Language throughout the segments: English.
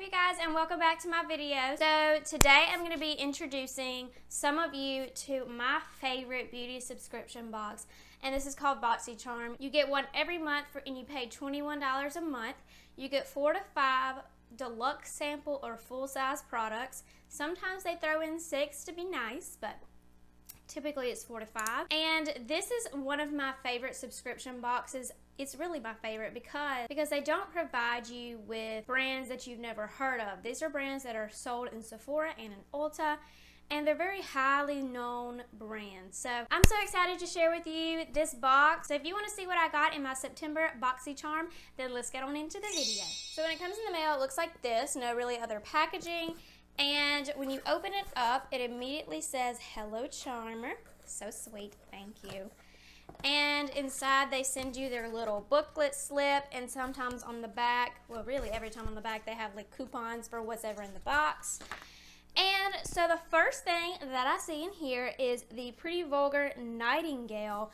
you guys, and welcome back to my video. So today I'm going to be introducing some of you to my favorite beauty subscription box, and this is called BOXYCharm. You get one every month and you pay $21 a month. You get 4 to 5 deluxe sample or full-size products. Sometimes they throw in 6 to be nice, but typically it's 4 to 5. And this is one of my favorite subscription boxes. It's really my favorite because they don't provide you with brands that you've never heard of. These are brands that are sold in Sephora and in Ulta, and they're very highly known brands. So I'm so excited to share with you this box. So if you want to see what I got in my September BOXYCharm, then let's get on into the video. So when it comes in the mail, it looks like this. No really other packaging. And when you open it up, it immediately says, "Hello Charmer." So sweet, thank you. And inside they send you their little booklet slip, and sometimes on the back, well really every time on the back, they have like coupons for what's ever in the box. And so the first thing that I see in here is the Pretty Vulgar Nightingale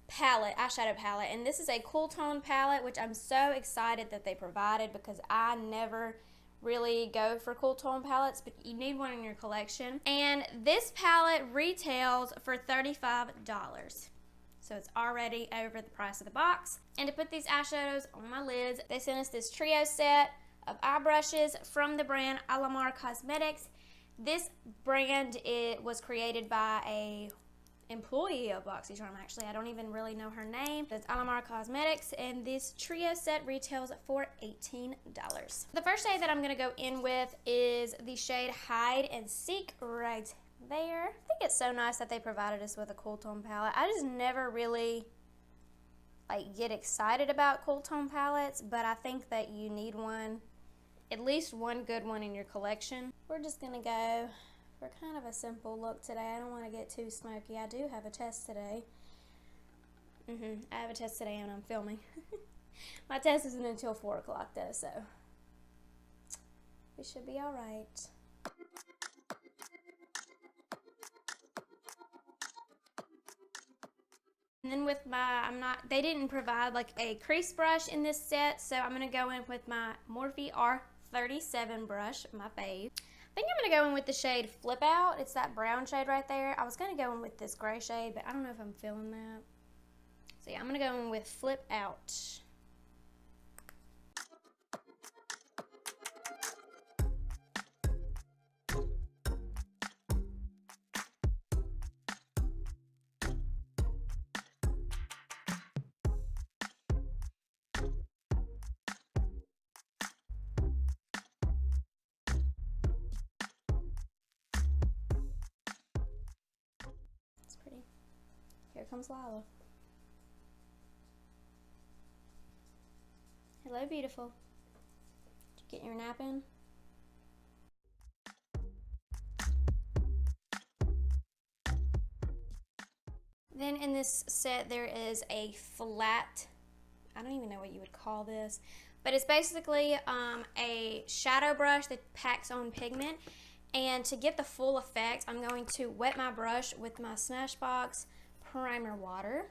palette, eyeshadow palette. And this is a cool tone palette, which I'm so excited that they provided because I never really go for cool tone palettes, but you need one in your collection. And this palette retails for $35. So it's already over the price of the box. And to put these eyeshadows on my lids, they sent us this trio set of eye brushes from the brand Alamar Cosmetics. This brand, it was created by a employee of BOXYCharm, actually. I don't even really know her name. It's Alamar Cosmetics, and this trio set retails for $18. The first shade that I'm gonna go in with is the shade Hide and Seek right there. I think it's so nice that they provided us with a cool tone palette. I just never really get excited about cool tone palettes, but I think that you need one, at least one good one in your collection. We're just gonna go for kind of a simple look today. I don't want to get too smoky. I do have a test today. I have a test today and I'm filming. My test isn't until 4 o'clock though, so we should be all right. And then with my, they didn't provide like a crease brush in this set, so I'm going to go in with my Morphe R37 brush, my fave. I think I'm going to go in with the shade Flip Out. It's that brown shade right there. I was going to go in with this gray shade, but I don't know if I'm feeling that. So yeah, I'm going to go in with Flip Out. Pretty. Here comes Lila. Hello, beautiful. Did you get your nap in? Then in this set there is a flat, I don't even know what you would call this, but it's basically a shadow brush that packs on pigment. And to get the full effect, I'm going to wet my brush with my Smashbox primer water.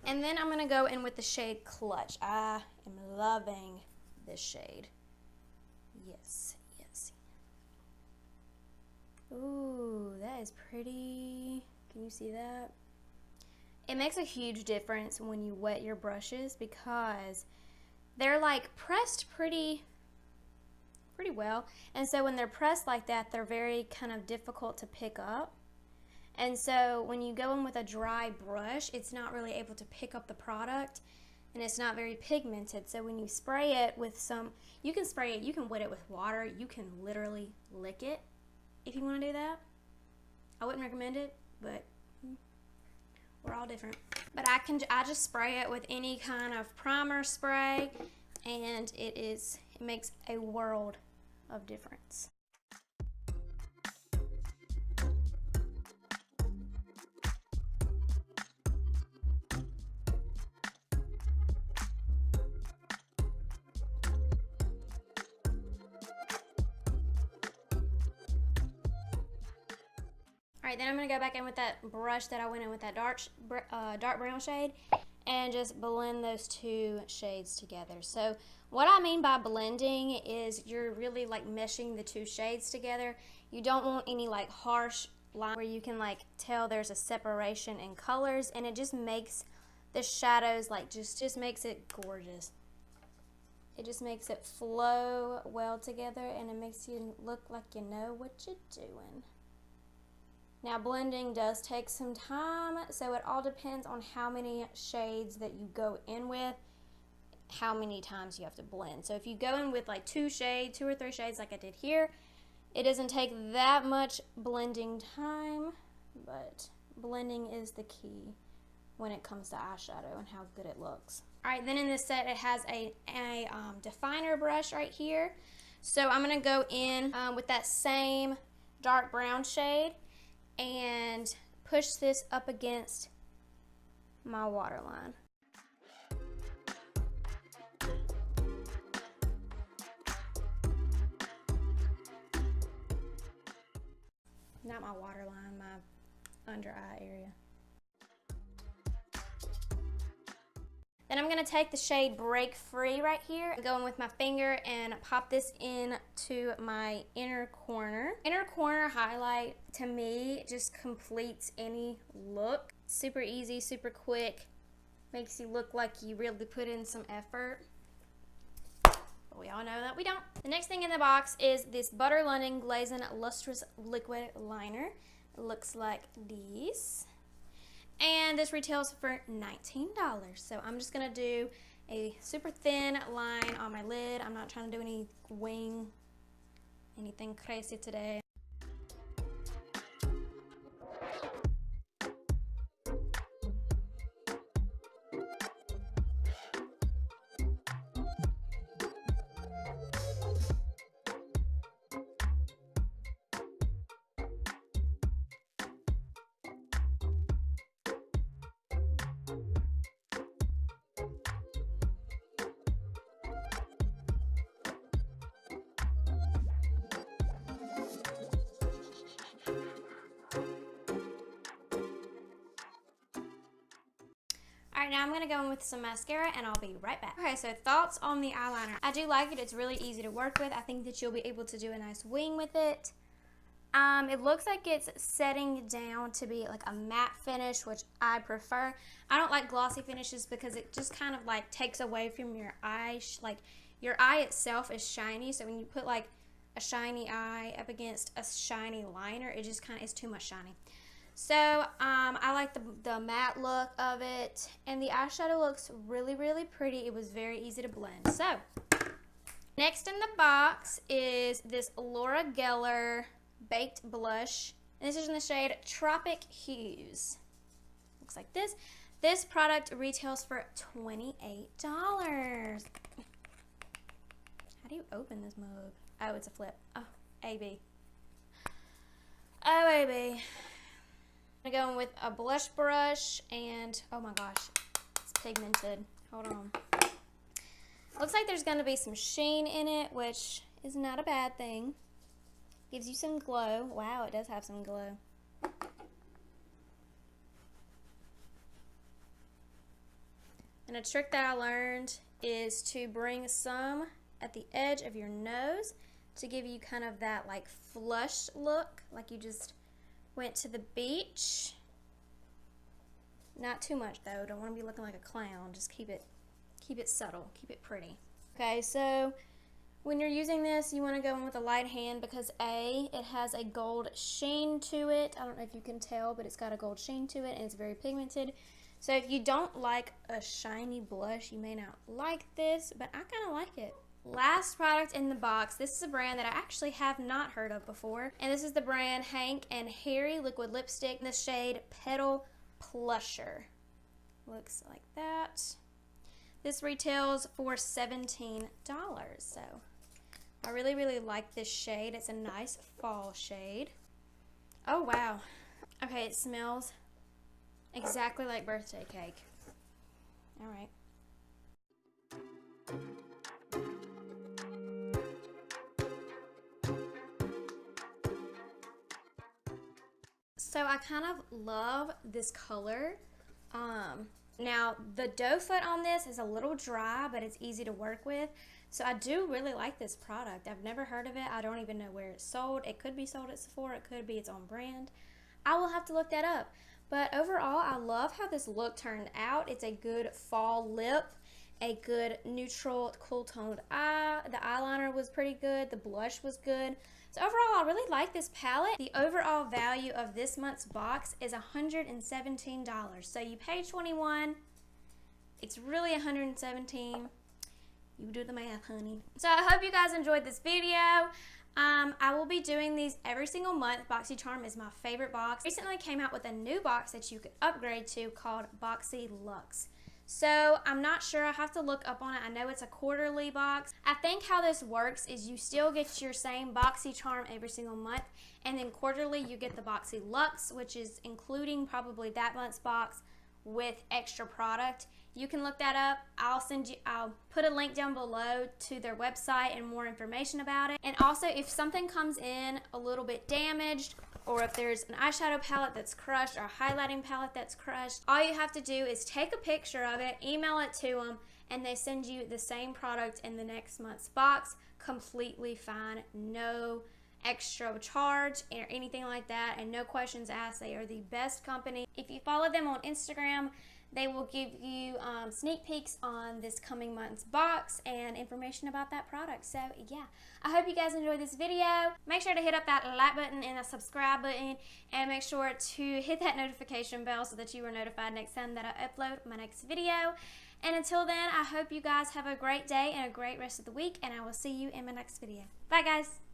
And then I'm going to go in with the shade Clutch. I am loving this shade. Yes, yes. Ooh, that is pretty. Can you see that? It makes a huge difference when you wet your brushes because they're like pressed pretty well, and so when they're pressed like that, they're very kind of difficult to pick up. And so when you go in with a dry brush, it's not really able to pick up the product, and it's not very pigmented. So when you spray it with some, you can spray it, you can wet it with water, you can literally lick it if you want to do that. I wouldn't recommend it, but we're all different. But I just spray it with any kind of primer spray, and it makes a world of difference. Alright, then I'm going to go back in with that brush that I went in with that dark brown shade, and just blend those two shades together. So what I mean by blending is you're really like meshing the two shades together. You don't want any like harsh line where you can like tell there's a separation in colors, and it just makes the shadows like just makes it gorgeous. It just makes it flow well together, and it makes you look like you know what you're doing. Now blending does take some time, so it all depends on how many shades that you go in with, how many times you have to blend. So if you go in with like two or three shades like I did here, it doesn't take that much blending time, but blending is the key when it comes to eyeshadow and how good it looks. All right, then in this set it has a definer brush right here. So I'm gonna go in with that same dark brown shade and push this up against my waterline. Not my waterline, my under eye area. Then I'm going to take the shade Break Free right here, go in with my finger and pop this into my inner corner. Inner corner highlight, to me, just completes any look. Super easy, super quick, makes you look like you really put in some effort. But we all know that we don't. The next thing in the box is this Butter London Glazing Lustrous Liquid Liner. It looks like this. And this retails for $19. So I'm just gonna do a super thin line on my lid. I'm not trying to do any wing, anything crazy today. Alright, now I'm going to go in with some mascara and I'll be right back. Okay, so thoughts on the eyeliner. I do like it. It's really easy to work with. I think that you'll be able to do a nice wing with it. It looks like it's setting down to be like a matte finish, which I prefer. I don't like glossy finishes because it just kind of like takes away from your eye. Like your eye itself is shiny, so when you put like a shiny eye up against a shiny liner, it just kind of is too much shiny. So I like the matte look of it, and the eyeshadow looks really, really pretty. It was very easy to blend. So next in the box is this Laura Geller Baked Blush, and this is in the shade Tropic Hues. Looks like this. This product retails for $28. How do you open this mug? Oh, it's a flip. Oh, AB. Oh, AB. I'm gonna go in with a blush brush, and oh my gosh, it's pigmented. Hold on. Looks like there's gonna be some sheen in it, which is not a bad thing. Gives you some glow. Wow, it does have some glow. And a trick that I learned is to bring some at the edge of your nose to give you kind of that like flushed look, like you just went to the beach. Not too much though. Don't want to be looking like a clown. Just keep it subtle. Keep it pretty. Okay, so when you're using this, you want to go in with a light hand because A, it has a gold sheen to it. I don't know if you can tell, but it's got a gold sheen to it and it's very pigmented. So if you don't like a shiny blush, you may not like this, but I kind of like it. Last product in the box, this is a brand that I actually have not heard of before, and this is the brand Hank and Harry Liquid Lipstick in the shade Petal Plusher. Looks like that. This retails for $17, so I really, really like this shade. It's a nice fall shade. Oh, wow. Okay, it smells exactly like birthday cake. All right. So I kind of love this color. Now, the doe foot on this is a little dry, but it's easy to work with. So I do really like this product. I've never heard of it. I don't even know where it's sold. It could be sold at Sephora. It could be its own brand. I will have to look that up. But overall, I love how this look turned out. It's a good fall lip, a good neutral, cool toned eye. The eyeliner was pretty good. The blush was good. So overall, I really like this palette. The overall value of this month's box is $117. So you pay $21. It's really $117. You do the math, honey. So I hope you guys enjoyed this video. I will be doing these every single month. BOXYCharm is my favorite box. Recently came out with a new box that you could upgrade to called BOXY Luxe. So I'm not sure, I have to look up on it. I know it's a quarterly box. I think how this works is you still get your same BOXYCharm every single month, and then quarterly you get the BOXY Luxe, which is including probably that month's box with extra product. You can look that up. I'll put a link down below to their website and more information about it. And also, if something comes in a little bit damaged, or if there's an eyeshadow palette that's crushed or a highlighting palette that's crushed, all you have to do is take a picture of it, email it to them, and they send you the same product in the next month's box, completely fine. No extra charge or anything like that, and no questions asked. They are the best company. If you follow them on Instagram, they will give you sneak peeks on this coming month's box and information about that product. So yeah, I hope you guys enjoyed this video. Make sure to hit up that like button and the subscribe button, and make sure to hit that notification bell so that you are notified next time that I upload my next video. And until then, I hope you guys have a great day and a great rest of the week, and I will see you in my next video. Bye guys.